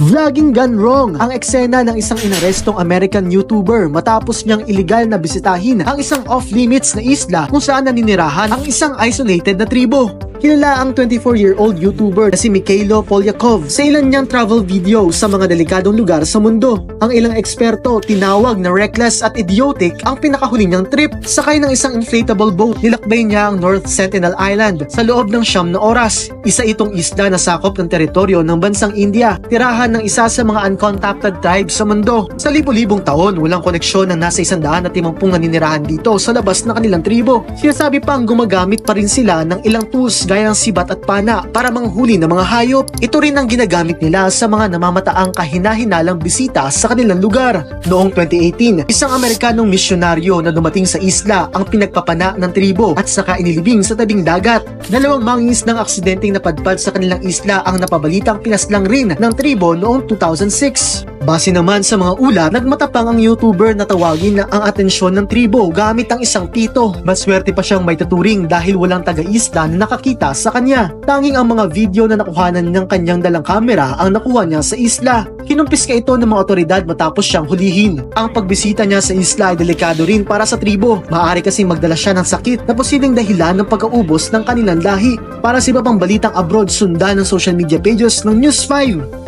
Vlogging gone wrong ang eksena ng isang inarestong American YouTuber matapos niyang iligal na bisitahin ang isang off-limits na isla kung saan naninirahan ang isang isolated na tribo. Kilala ang 24-year-old YouTuber na si Mikhailo Polyakov sa ilan niyang travel video sa mga delikadong lugar sa mundo. Ang ilang eksperto tinawag na reckless at idiotic ang pinakahuli niyang trip. Sakay ng isang inflatable boat, nilakbay niya ang North Sentinel Island sa loob ng 9 na oras. Isa itong isla na sakop ng teritoryo ng bansang India, tirahan ng isa sa mga uncontacted tribes sa mundo. Sa libo-libong taon, walang koneksyon ng nasa 150 naninirahan dito sa labas ng kanilang tribo. Sinasabi pang gumagamit pa rin sila ng ilang tools gaya ng sibat at pana para manghuli ng mga hayop. Ito rin ang ginagamit nila sa mga namamataang kahina-hinalang bisita sa kanilang lugar. Noong 2018, isang Amerikanong misyonaryo na dumating sa isla ang pinagpapana ng tribo at saka inilibing sa tabing dagat. 2 mangis ng aksidenteng napadpad sa kanilang isla ang napabalitang pinaslang rin ng tribo noong 2006. Base naman sa mga ulat, nagmatapang ang YouTuber na tawagin na ang atensyon ng tribo gamit ang isang pito. Maswerte pa siyang may tuturing dahil walang taga-isla na nakakita sa kanya. Tanging ang mga video na nakuhanan ng kanyang dalang kamera ang nakuha niya sa isla. Kinumpiska ito ng mga otoridad matapos siyang hulihin. Ang pagbisita niya sa isla ay delikado rin para sa tribo. Maaari kasing magdala siya ng sakit na posibleng dahilan ng pagkaubos ng kanilang lahi. Para sa iba pang balitang abroad, sundan ng social media pages ng News 5.